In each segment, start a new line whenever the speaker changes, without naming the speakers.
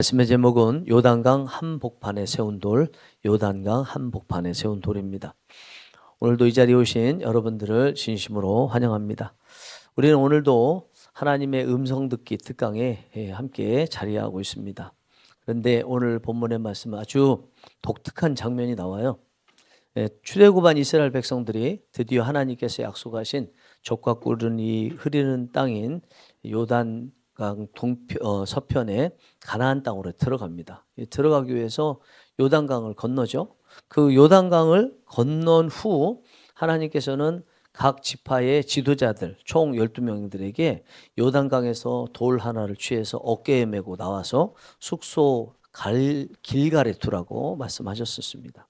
말씀의 제목은 요단강 한복판에 세운 돌, 요단강 한복판에 세운 돌입니다. 오늘도 이 자리에 오신 여러분들을 진심으로 환영합니다. 우리는 오늘도 하나님의 음성 듣기 특강에 함께 자리하고 있습니다. 그런데 오늘 본문의 말씀은 아주 독특한 장면이 나와요. 출애굽한 이스라엘 백성들이 드디어 하나님께서 약속하신 젖과 꿀이 흐르는 땅인 요단강 서편에 가나안 땅으로 들어갑니다. 들어가기 위해서 요단강을 건너죠. 그 요단강을 건넌 후 하나님께서는 각 지파의 지도자들 총 12명들에게 요단강에서 돌 하나를 취해서 어깨에 메고 나와서 숙소 길갈에 두라고 말씀하셨었습니다.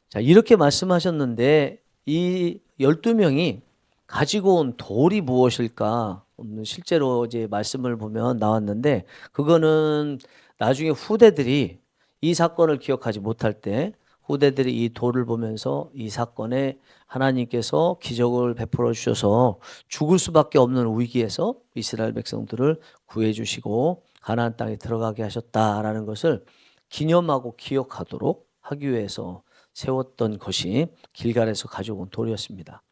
자, 이렇게 말씀하셨는데 이 12명이 가지고 온 돌이 무엇일까? 실제로 이제 말씀을 보면 나왔는데 그거는 나중에 후대들이 이 사건을 기억하지 못할 때 후대들이 이 돌을 보면서 이 사건에 하나님께서 기적을 베풀어 주셔서 죽을 수밖에 없는 위기에서 이스라엘 백성들을 구해 주시고 가나안 땅에 들어가게 하셨다라는 것을 기념하고 기억하도록 하기 위해서 세웠던 것이 길갈에서 가져온 돌이었습니다.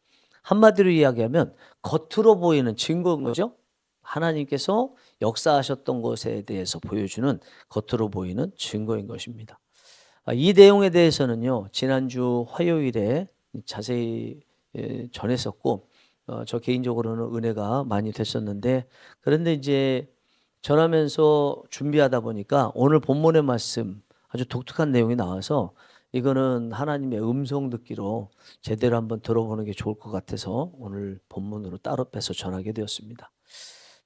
한마디로 이야기하면 겉으로 보이는 증거인 거죠. 하나님께서 역사하셨던 것에 대해서 보여주는 겉으로 보이는 증거인 것입니다. 이 내용에 대해서는요, 지난주 화요일에 자세히 전했었고, 저 개인적으로는 은혜가 많이 됐었는데, 그런데 이제 전하면서 준비하다 보니까 오늘 본문의 말씀 아주 독특한 내용이 나와서 이거는 하나님의 음성 듣기로 제대로 한번 들어보는 게 좋을 것 같아서 오늘 본문으로 따로 빼서 전하게 되었습니다.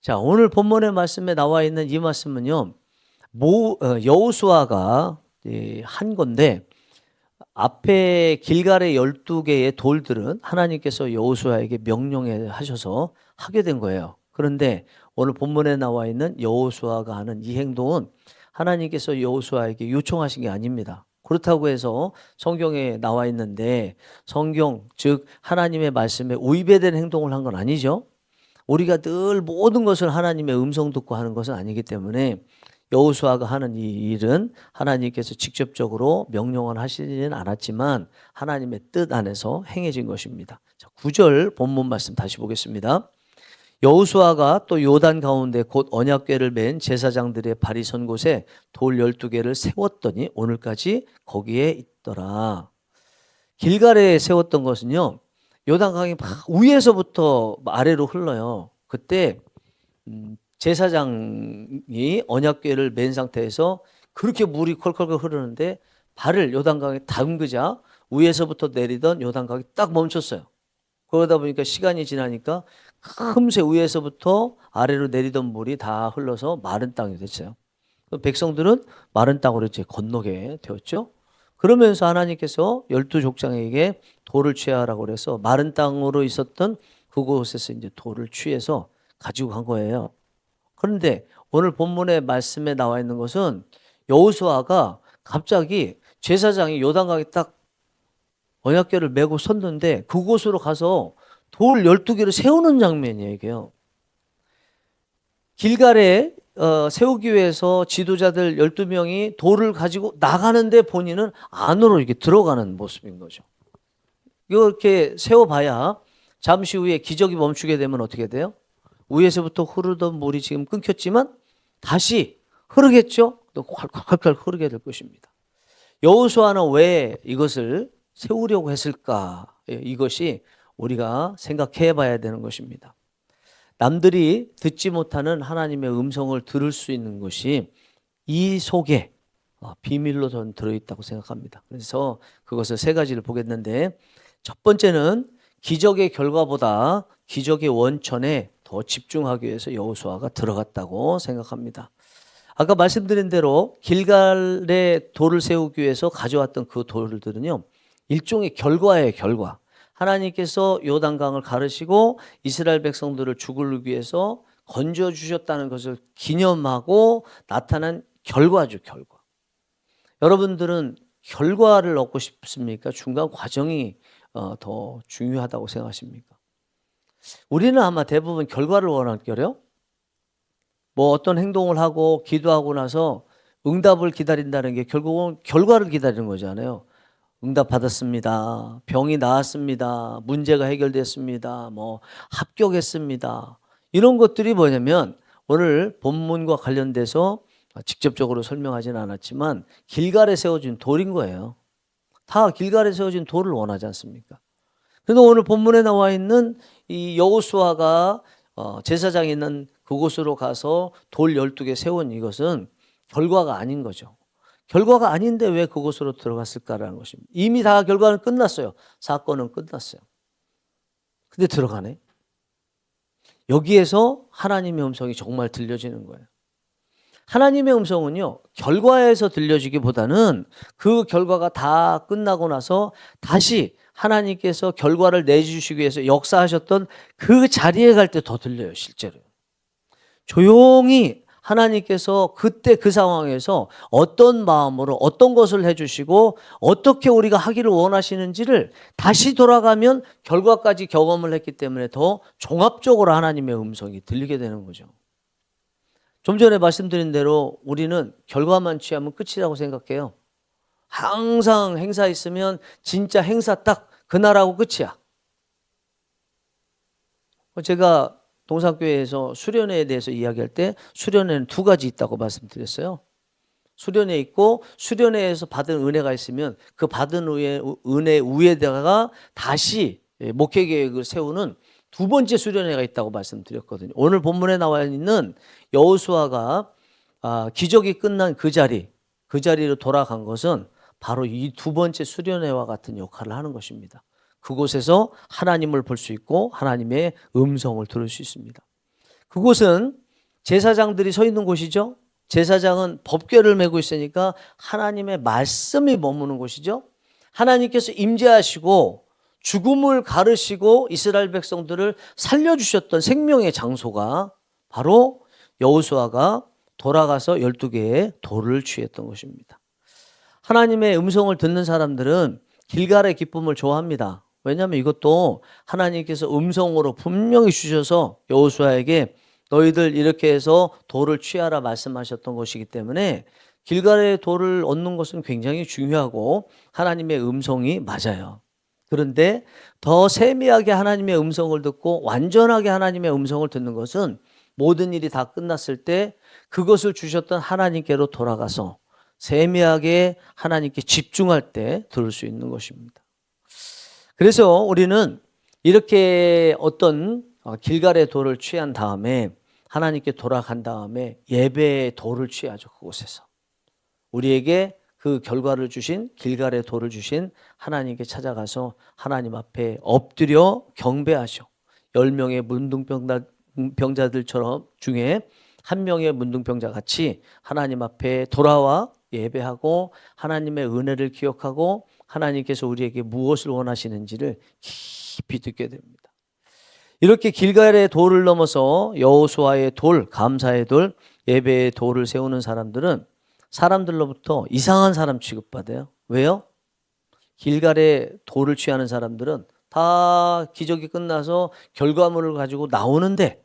자, 오늘 본문의 말씀에 나와 있는 이 말씀은요, 여호수아가 한 건데 앞에 길갈의 12개의 돌들은 하나님께서 여호수아에게 명령해 하셔서 하게 된 거예요. 그런데 오늘 본문에 나와 있는 여호수아가 하는 이 행동은 하나님께서 여호수아에게 요청하신 게 아닙니다. 그렇다고 해서 성경에 나와 있는데 성경 즉 하나님의 말씀에 위배된 행동을 한 건 아니죠. 우리가 늘 모든 것을 하나님의 음성 듣고 하는 것은 아니기 때문에 여호수아가 하는 이 일은 하나님께서 직접적으로 명령을 하시지는 않았지만 하나님의 뜻 안에서 행해진 것입니다. 자, 9절 본문 말씀 다시 보겠습니다. 여호수아가 또 요단 가운데 곧 언약궤를 맨 제사장들의 발이 선 곳에 돌 12개를 세웠더니 오늘까지 거기에 있더라. 길갈에 세웠던 것은요, 요단강이 막 위에서부터 아래로 흘러요. 그때 제사장이 언약궤를 맨 상태에서 그렇게 물이 콜콜콜 흐르는데 발을 요단강에 담그자 위에서부터 내리던 요단강이 딱 멈췄어요. 그러다 보니까 시간이 지나니까 금세 위에서부터 아래로 내리던 물이 다 흘러서 마른 땅이 됐어요. 백성들은 마른 땅으로 이제 건너게 되었죠. 그러면서 하나님께서 12족장에게 돌을 취하라고 그래서 마른 땅으로 있었던 그곳에서 이제 돌을 취해서 가지고 간 거예요. 그런데 오늘 본문의 말씀에 나와 있는 것은 여호수아가 갑자기 제사장이 요단강에 딱 언약궤를 메고 섰는데 그곳으로 가서 돌 12개를 세우는 장면이에요, 이게요. 길갈에 세우기 위해서 지도자들 12명이 돌을 가지고 나가는데 본인은 안으로 이렇게 들어가는 모습인 거죠. 이렇게 세워봐야 잠시 후에 기적이 멈추게 되면 어떻게 돼요? 위에서부터 흐르던 물이 지금 끊겼지만 다시 흐르겠죠? 또 콸콸콸 흐르게 될 것입니다. 여호수아는 왜 이것을 세우려고 했을까? 이것이 우리가 생각해 봐야 되는 것입니다. 남들이 듣지 못하는 하나님의 음성을 들을 수 있는 것이 이 속에 비밀로 전 들어있다고 생각합니다. 그래서 그것을 세 가지를 보겠는데 첫 번째는 기적의 결과보다 기적의 원천에 더 집중하기 위해서 여호수아가 들어갔다고 생각합니다. 아까 말씀드린 대로 길갈에 돌을 세우기 위해서 가져왔던 그 돌들은요, 일종의 결과예요, 결과. 하나님께서 요단강을 가르시고 이스라엘 백성들을 죽이기 위해서 건져 주셨다는 것을 기념하고 나타난 결과죠, 결과. 여러분들은 결과를 얻고 싶습니까? 중간 과정이 더 중요하다고 생각하십니까? 우리는 아마 대부분 결과를 원할걸요? 뭐 어떤 행동을 하고 기도하고 나서 응답을 기다린다는 게 결국은 결과를 기다리는 거잖아요. 응답 받았습니다. 병이 나았습니다. 문제가 해결됐습니다. 뭐 합격했습니다. 이런 것들이 뭐냐면 오늘 본문과 관련돼서 직접적으로 설명하지는 않았지만 길갈에 세워진 돌인 거예요. 다 길갈에 세워진 돌을 원하지 않습니까? 그런데 오늘 본문에 나와 있는 이 여호수아가 제사장이 있는 그곳으로 가서 돌 12개 세운 이것은 결과가 아닌 거죠. 결과가 아닌데 왜 그곳으로 들어갔을까라는 것입니다. 이미 다 결과는 끝났어요. 사건은 끝났어요. 근데 들어가네. 여기에서 하나님의 음성이 정말 들려지는 거예요. 하나님의 음성은요, 결과에서 들려지기보다는 그 결과가 다 끝나고 나서 다시 하나님께서 결과를 내주시기 위해서 역사하셨던 그 자리에 갈 때 더 들려요, 실제로. 조용히 하나님께서 그때 그 상황에서 어떤 마음으로 어떤 것을 해주시고 어떻게 우리가 하기를 원하시는지를 다시 돌아가면 결과까지 경험을 했기 때문에 더 종합적으로 하나님의 음성이 들리게 되는 거죠. 좀 전에 말씀드린 대로 우리는 결과만 취하면 끝이라고 생각해요. 항상 행사 있으면 진짜 행사 딱 그날하고 끝이야. 제가 동산교회에서 수련회에 대해서 이야기할 때 수련회는 두 가지 있다고 말씀드렸어요. 수련회 있고 수련회에서 받은 은혜가 있으면 그 받은 은혜 위에다가 다시 목회 계획을 세우는 두 번째 수련회가 있다고 말씀드렸거든요. 오늘 본문에 나와 있는 여호수아가 기적이 끝난 그 자리로 돌아간 것은 바로 이 두 번째 수련회와 같은 역할을 하는 것입니다. 그곳에서 하나님을 볼 수 있고 하나님의 음성을 들을 수 있습니다. 그곳은 제사장들이 서 있는 곳이죠. 제사장은 법궤를 메고 있으니까 하나님의 말씀이 머무는 곳이죠. 하나님께서 임재하시고 죽음을 가르시고 이스라엘 백성들을 살려주셨던 생명의 장소가 바로 여호수아가 돌아가서 12개의 돌을 취했던 것입니다. 하나님의 음성을 듣는 사람들은 길갈의 기쁨을 좋아합니다. 왜냐하면 이것도 하나님께서 음성으로 분명히 주셔서 여호수아에게 너희들 이렇게 해서 돌을 취하라 말씀하셨던 것이기 때문에 길갈의 돌을 얻는 것은 굉장히 중요하고 하나님의 음성이 맞아요. 그런데 더 세미하게 하나님의 음성을 듣고 완전하게 하나님의 음성을 듣는 것은 모든 일이 다 끝났을 때 그것을 주셨던 하나님께로 돌아가서 세미하게 하나님께 집중할 때 들을 수 있는 것입니다. 그래서 우리는 이렇게 어떤 길갈의 돌을 취한 다음에 하나님께 돌아간 다음에 예배의 돌을 취하죠. 그곳에서 우리에게 그 결과를 주신 길갈의 돌을 주신 하나님께 찾아가서 하나님 앞에 엎드려 경배하죠. 10명의 문둥병자들처럼 중에 한 명의 문둥병자 같이 하나님 앞에 돌아와 예배하고 하나님의 은혜를 기억하고 하나님께서 우리에게 무엇을 원하시는지를 깊이 듣게 됩니다. 이렇게 길갈의 돌을 넘어서 여호수아의 돌, 감사의 돌, 예배의 돌을 세우는 사람들은 사람들로부터 이상한 사람 취급받아요. 왜요? 길갈의 돌을 취하는 사람들은 다 기적이 끝나서 결과물을 가지고 나오는데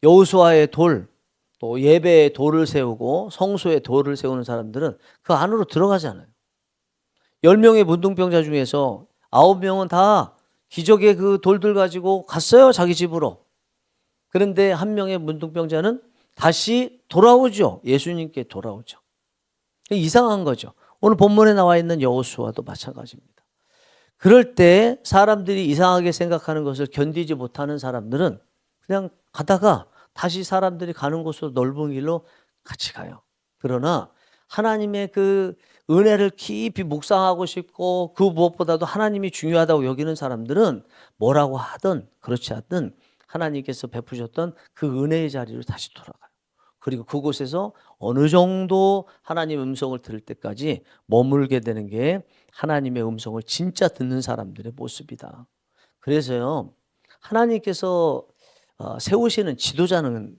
여호수아의 돌, 또 예배의 돌을 세우고 성소의 돌을 세우는 사람들은 그 안으로 들어가지 않아요. 10명의 문둥병자 중에서 9명은 다 기적의 그 돌들 가지고 갔어요. 자기 집으로. 그런데 한 명의 문둥병자는 다시 돌아오죠. 예수님께 돌아오죠. 이상한 거죠. 오늘 본문에 나와 있는 여호수아도 마찬가지입니다. 그럴 때 사람들이 이상하게 생각하는 것을 견디지 못하는 사람들은 그냥 가다가 다시 사람들이 가는 곳으로 넓은 길로 같이 가요. 그러나 하나님의 그 은혜를 깊이 묵상하고 싶고 그 무엇보다도 하나님이 중요하다고 여기는 사람들은 뭐라고 하든 그렇지 않든 하나님께서 베푸셨던 그 은혜의 자리로 다시 돌아가요. 그리고 그곳에서 어느 정도 하나님의 음성을 들을 때까지 머물게 되는 게 하나님의 음성을 진짜 듣는 사람들의 모습이다. 그래서요, 하나님께서 세우시는 지도자는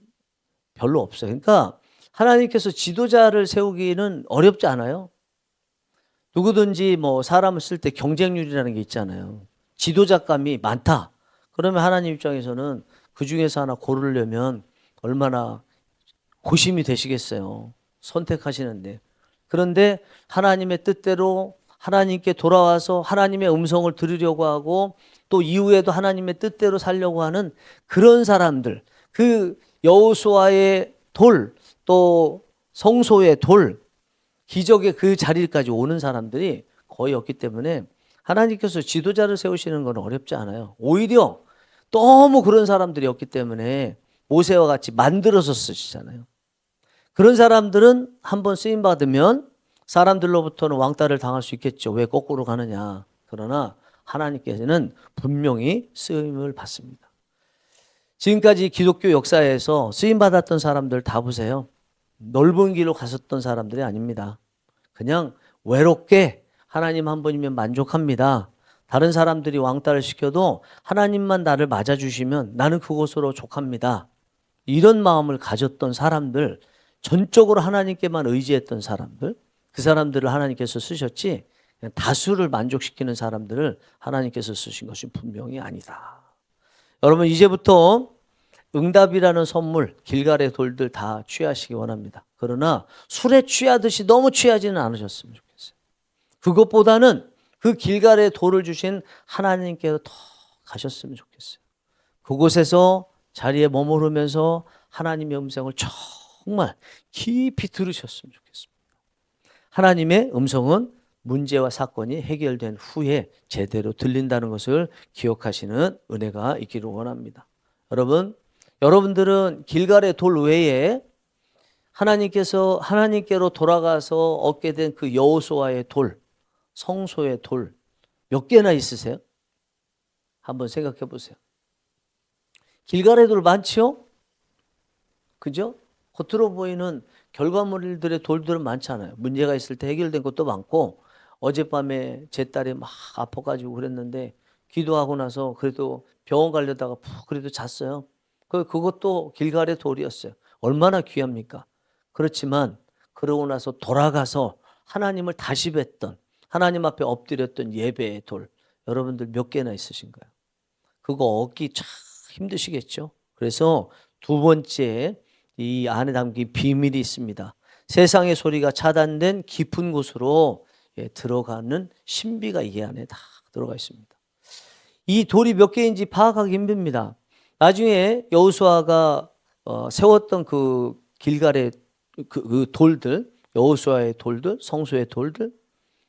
별로 없어요. 그러니까 하나님께서 지도자를 세우기는 어렵지 않아요. 누구든지 뭐 사람을 쓸 때 경쟁률이라는 게 있잖아요. 지도자감이 많다. 그러면 하나님 입장에서는 그 중에서 하나 고르려면 얼마나 고심이 되시겠어요. 선택하시는데. 그런데 하나님의 뜻대로 하나님께 돌아와서 하나님의 음성을 들으려고 하고 또 이후에도 하나님의 뜻대로 살려고 하는 그런 사람들, 그 여호수아의 돌, 또 성소의 돌, 기적의 그 자리까지 오는 사람들이 거의 없기 때문에 하나님께서 지도자를 세우시는 건 어렵지 않아요. 오히려 너무 그런 사람들이 없기 때문에 모세와 같이 만들어서 쓰시잖아요. 그런 사람들은 한번 쓰임 받으면 사람들로부터는 왕따를 당할 수 있겠죠. 왜 거꾸로 가느냐. 그러나 하나님께서는 분명히 쓰임을 받습니다. 지금까지 기독교 역사에서 쓰임 받았던 사람들 다 보세요. 넓은 길로 갔었던 사람들이 아닙니다. 그냥 외롭게 하나님 한 분이면 만족합니다. 다른 사람들이 왕따를 시켜도 하나님만 나를 맞아주시면 나는 그곳으로 족합니다. 이런 마음을 가졌던 사람들, 전적으로 하나님께만 의지했던 사람들, 그 사람들을 하나님께서 쓰셨지 그냥 다수를 만족시키는 사람들을 하나님께서 쓰신 것이 분명히 아니다. 여러분 이제부터 응답이라는 선물, 길갈의 돌들 다 취하시기 원합니다. 그러나 술에 취하듯이 너무 취하지는 않으셨으면 좋겠어요. 그것보다는 그 길갈의 돌을 주신 하나님께서 더 가셨으면 좋겠어요. 그곳에서 자리에 머무르면서 하나님의 음성을 정말 깊이 들으셨으면 좋겠습니다. 하나님의 음성은 문제와 사건이 해결된 후에 제대로 들린다는 것을 기억하시는 은혜가 있기를 원합니다. 여러분들은 길갈의 돌 외에 하나님께로 돌아가서 얻게 된 그 여호수아의 돌, 성소의 돌 몇 개나 있으세요? 한번 생각해 보세요. 길갈의 돌 많죠? 그죠? 겉으로 보이는 결과물들의 돌들은 많잖아요. 문제가 있을 때 해결된 것도 많고 어젯밤에 제 딸이 막 아파가지고 그랬는데 기도하고 나서 그래도 병원 가려다가 푹 그래도 잤어요. 그것도 길갈의 돌이었어요. 얼마나 귀합니까? 그렇지만 그러고 나서 돌아가서 하나님을 다시 뵀던 하나님 앞에 엎드렸던 예배의 돌 여러분들 몇 개나 있으신가요? 그거 얻기 참 힘드시겠죠? 그래서 두 번째 이 안에 담긴 비밀이 있습니다. 세상의 소리가 차단된 깊은 곳으로 들어가는 신비가 이 안에 다 들어가 있습니다. 이 돌이 몇 개인지 파악하기 힘듭니다. 나중에 여호수아가 세웠던 그 길갈의 그 돌들, 여호수아의 돌들, 성소의 돌들,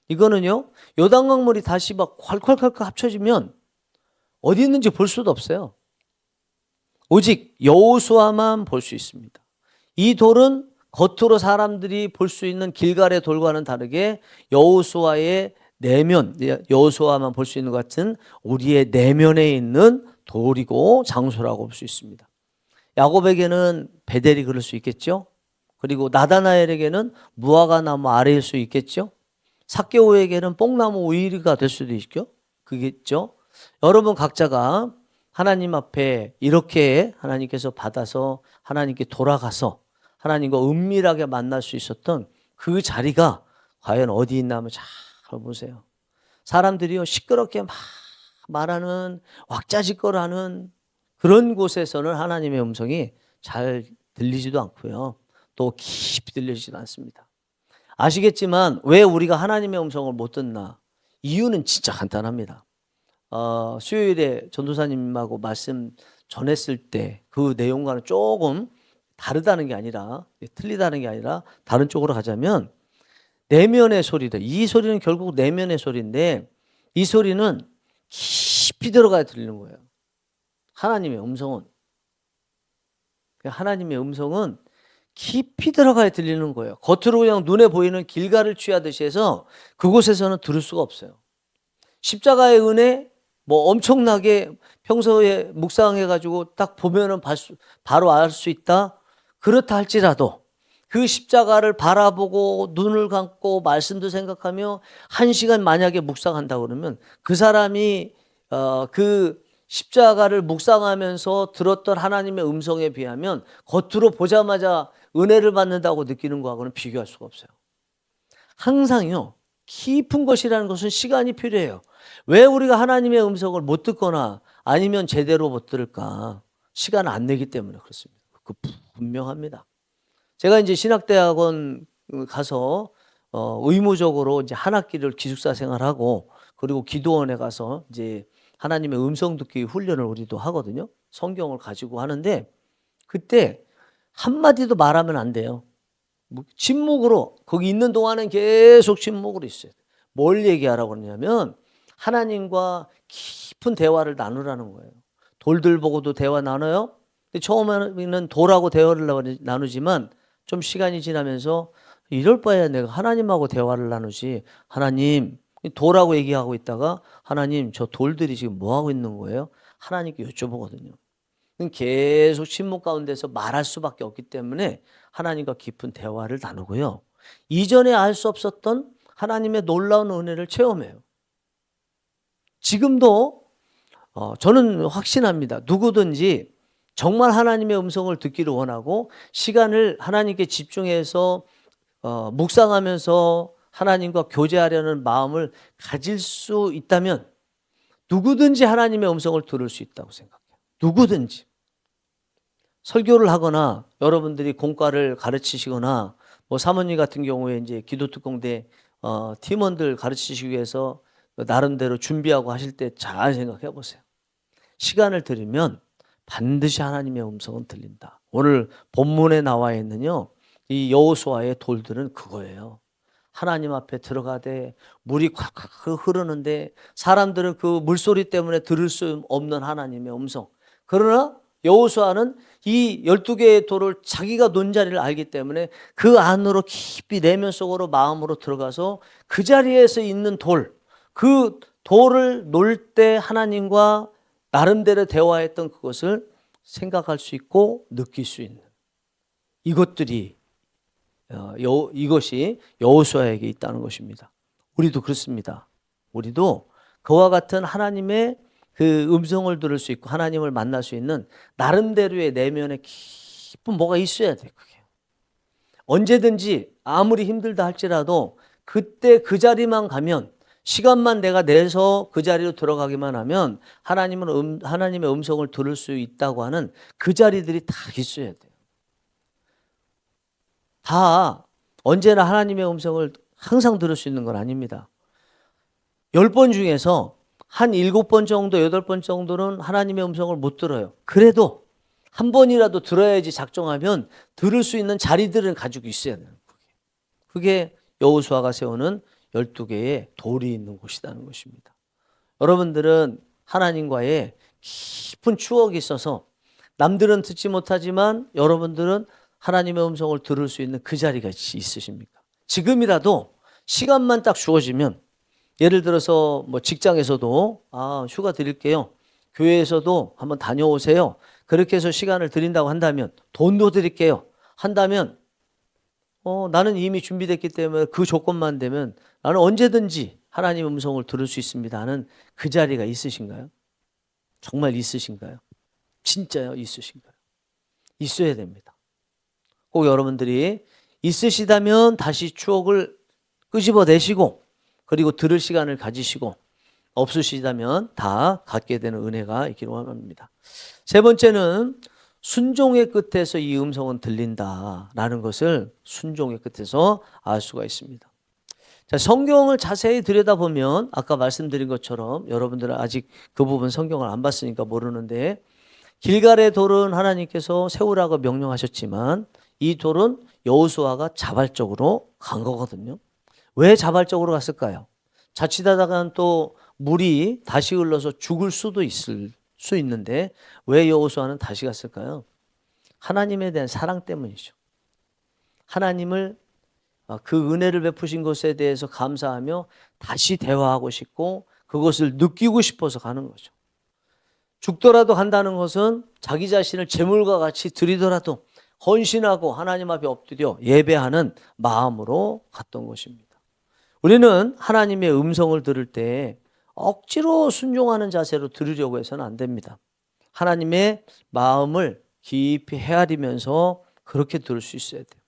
이거는요 요단강물이 다시 막 콸콸콸콸 합쳐지면 어디 있는지 볼 수도 없어요. 오직 여호수아만 볼 수 있습니다. 이 돌은 겉으로 사람들이 볼 수 있는 길갈의 돌과는 다르게 여호수아의 내면, 여호수아만 볼 수 있는 것 같은 우리의 내면에 있는 돌이고 장소라고 볼 수 있습니다. 야곱에게는 베델이 그럴 수 있겠죠. 그리고 나다나엘에게는 무화과 나무 아래일 수 있겠죠. 삭개오에게는 뽕나무 우이리가 될 수도 있죠. 그겠죠. 여러분 각자가 하나님 앞에 이렇게 하나님께서 받아서 하나님께 돌아가서 하나님과 은밀하게 만날 수 있었던 그 자리가 과연 어디 있나 하면 잘 보세요. 사람들이요 시끄럽게 막 말하는 왁자지껄하는 그런 곳에서는 하나님의 음성이 잘 들리지도 않고요. 또 깊이 들리지도 않습니다. 아시겠지만 왜 우리가 하나님의 음성을 못 듣나? 이유는 진짜 간단합니다. 수요일에 전도사님하고 말씀 전했을 때 그 내용과는 조금 다르다는 게 아니라 틀리다는 게 아니라 다른 쪽으로 가자면 내면의 소리들, 이 소리는 결국 내면의 소리인데 이 소리는 깊이 들어가야 들리는 거예요. 하나님의 음성은 깊이 들어가야 들리는 거예요. 겉으로 그냥 눈에 보이는 길갈을 취하듯이 해서 그곳에서는 들을 수가 없어요. 십자가의 은혜 뭐 엄청나게 평소에 묵상해가지고 딱 보면은 바로 알 수 있다. 그렇다 할지라도 그 십자가를 바라보고 눈을 감고 말씀도 생각하며 1시간 만약에 묵상한다 그러면 그 사람이 그 십자가를 묵상하면서 들었던 하나님의 음성에 비하면 겉으로 보자마자 은혜를 받는다고 느끼는 거하고는 비교할 수가 없어요. 항상요 깊은 것이라는 것은 시간이 필요해요. 왜 우리가 하나님의 음성을 못 듣거나 아니면 제대로 못 들을까? 시간을 안 내기 때문에 그렇습니다. 그 분명합니다. 제가 이제 신학대학원 가서 의무적으로 이제 한 학기를 기숙사 생활하고 그리고 기도원에 가서 이제 하나님의 음성 듣기 훈련을 우리도 하거든요. 성경을 가지고 하는데 그때 한마디도 말하면 안 돼요. 침묵으로 거기 있는 동안은 계속 침묵으로 있어요. 뭘 얘기하라고 그러냐면 하나님과 깊은 대화를 나누라는 거예요. 돌들 보고도 대화 나눠요. 근데 처음에는 돌하고 대화를 나누지만 좀 시간이 지나면서 이럴 바에야 내가 하나님하고 대화를 나누지. 하나님, 돌하고 얘기하고 있다가 하나님 저 돌들이 지금 뭐 하고 있는 거예요? 하나님께 여쭤보거든요. 계속 침묵 가운데서 말할 수밖에 없기 때문에 하나님과 깊은 대화를 나누고요. 이전에 알 수 없었던 하나님의 놀라운 은혜를 체험해요. 지금도 저는 확신합니다. 누구든지 정말 하나님의 음성을 듣기를 원하고 시간을 하나님께 집중해서 묵상하면서 하나님과 교제하려는 마음을 가질 수 있다면 누구든지 하나님의 음성을 들을 수 있다고 생각해요. 누구든지. 설교를 하거나 여러분들이 공과를 가르치시거나 뭐 사모님 같은 경우에 이제 기도특공대 팀원들 가르치시기 위해서 나름대로 준비하고 하실 때 잘 생각해 보세요. 시간을 들이면 반드시 하나님의 음성은 들린다. 오늘 본문에 나와 있는요, 이 여호수아의 돌들은 그거예요. 하나님 앞에 들어가되 물이 콱콱 흐르는데 사람들은 그 물소리 때문에 들을 수 없는 하나님의 음성. 그러나 여호수아는 이 12개의 돌을 자기가 논 자리를 알기 때문에 그 안으로 깊이 내면 속으로 마음으로 들어가서 그 자리에서 있는 돌, 그 돌을 놓을 때 하나님과 나름대로 대화했던 그것을 생각할 수 있고 느낄 수 있는 이것들이 이것이 여호수아에게 있다는 것입니다. 우리도 그렇습니다. 우리도 그와 같은 하나님의 그 음성을 들을 수 있고 하나님을 만날 수 있는 나름대로의 내면에 깊은 뭐가 있어야 돼요. 그게. 언제든지 아무리 힘들다 할지라도 그때 그 자리만 가면 시간만 내가 내서 그 자리로 들어가기만 하면 하나님의 음성을 들을 수 있다고 하는 그 자리들이 다 있어야 돼요. 다 언제나 하나님의 음성을 항상 들을 수 있는 건 아닙니다. 10번 중에서 한 7번 정도, 8번 정도는 하나님의 음성을 못 들어요. 그래도 한 번이라도 들어야지 작정하면 들을 수 있는 자리들은 가지고 있어야 돼요. 그게 여호수아가 세우는 12개의 돌이 있는 곳이라는 것입니다. 여러분들은 하나님과의 깊은 추억이 있어서 남들은 듣지 못하지만 여러분들은 하나님의 음성을 들을 수 있는 그 자리가 있으십니까? 지금이라도 시간만 딱 주어지면 예를 들어서 뭐 직장에서도 휴가 드릴게요. 교회에서도 한번 다녀오세요. 그렇게 해서 시간을 드린다고 한다면 돈도 드릴게요. 한다면 나는 이미 준비됐기 때문에 그 조건만 되면 나는 언제든지 하나님의 음성을 들을 수 있습니다 하는 그 자리가 있으신가요? 정말 있으신가요? 진짜요? 있으신가요? 있어야 됩니다. 꼭 여러분들이 있으시다면 다시 추억을 끄집어내시고 그리고 들을 시간을 가지시고 없으시다면 다 갖게 되는 은혜가 있기를 원합니다. 세 번째는 순종의 끝에서 이 음성은 들린다라는 것을 순종의 끝에서 알 수가 있습니다. 자, 성경을 자세히 들여다보면 아까 말씀드린 것처럼 여러분들은 아직 그 부분 성경을 안 봤으니까 모르는데 길갈의 돌은 하나님께서 세우라고 명령하셨지만 이 돌은 여호수아가 자발적으로 간 거거든요. 왜 자발적으로 갔을까요? 자칫하다가는 또 물이 다시 흘러서 죽을 수도 있을 수 있는데 왜 여호수아는 다시 갔을까요? 하나님에 대한 사랑 때문이죠. 하나님을 그 은혜를 베푸신 것에 대해서 감사하며 다시 대화하고 싶고 그것을 느끼고 싶어서 가는 거죠. 죽더라도 간다는 것은 자기 자신을 제물과 같이 드리더라도 헌신하고 하나님 앞에 엎드려 예배하는 마음으로 갔던 것입니다. 우리는 하나님의 음성을 들을 때 억지로 순종하는 자세로 들으려고 해서는 안 됩니다. 하나님의 마음을 깊이 헤아리면서 그렇게 들을 수 있어야 돼요.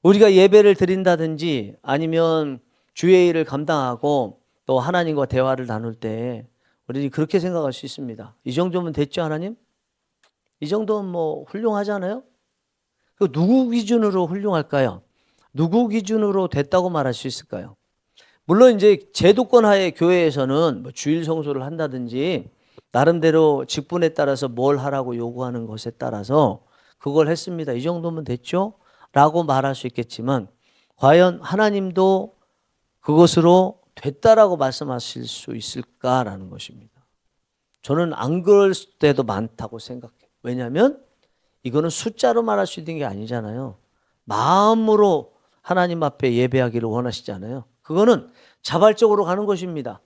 우리가 예배를 드린다든지 아니면 주의 일을 감당하고 또 하나님과 대화를 나눌 때 우리는 그렇게 생각할 수 있습니다. 이 정도면 됐죠, 하나님? 이 정도면 뭐 훌륭하잖아요? 그 누구 기준으로 훌륭할까요? 누구 기준으로 됐다고 말할 수 있을까요? 물론 이제 제도권 하에 교회에서는 뭐 주일 성소를 한다든지 나름대로 직분에 따라서 뭘 하라고 요구하는 것에 따라서 그걸 했습니다. 이 정도면 됐죠? 라고 말할 수 있겠지만 과연 하나님도 그것으로 됐다라고 말씀하실 수 있을까라는 것입니다. 저는 안 그럴 때도 많다고 생각해요. 왜냐하면 이거는 숫자로 말할 수 있는 게 아니잖아요. 마음으로 하나님 앞에 예배하기를 원하시잖아요. 그거는 자발적으로 가는 것입니다.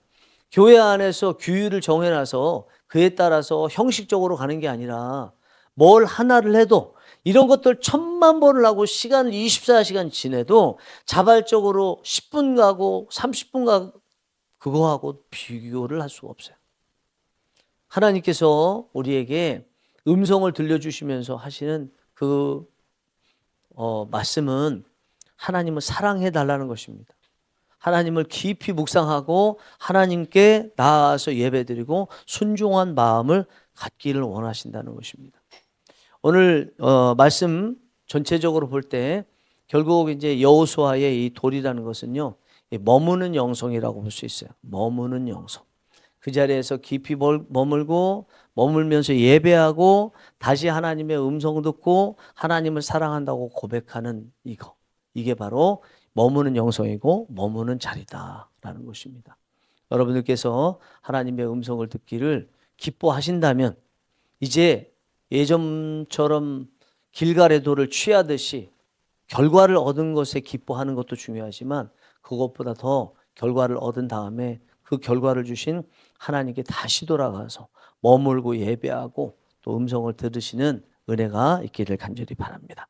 교회 안에서 규율을 정해놔서 그에 따라서 형식적으로 가는 게 아니라 뭘 하나를 해도 이런 것들 1000만 번을 하고 시간을 24시간 지내도 자발적으로 10분 가고 30분 가고 그거하고 비교를 할 수가 없어요. 하나님께서 우리에게 음성을 들려주시면서 하시는 그 말씀은 하나님을 사랑해달라는 것입니다. 하나님을 깊이 묵상하고 하나님께 나아가서 예배드리고 순종한 마음을 갖기를 원하신다는 것입니다. 오늘 말씀 전체적으로 볼 때 결국 이제 여호수아의 이 돌이라는 것은요, 머무는 영성이라고 볼 수 있어요. 머무는 영성. 그 자리에서 깊이 머물고 머물면서 예배하고 다시 하나님의 음성 듣고 하나님을 사랑한다고 고백하는 이거. 이게 바로 머무는 영성이고 머무는 자리다라는 것입니다. 여러분들께서 하나님의 음성을 듣기를 기뻐하신다면 이제 예전처럼 길갈의 돌을 취하듯이 결과를 얻은 것에 기뻐하는 것도 중요하지만 그것보다 더 결과를 얻은 다음에 그 결과를 주신 하나님께 다시 돌아가서 머물고 예배하고 또 음성을 들으시는 은혜가 있기를 간절히 바랍니다.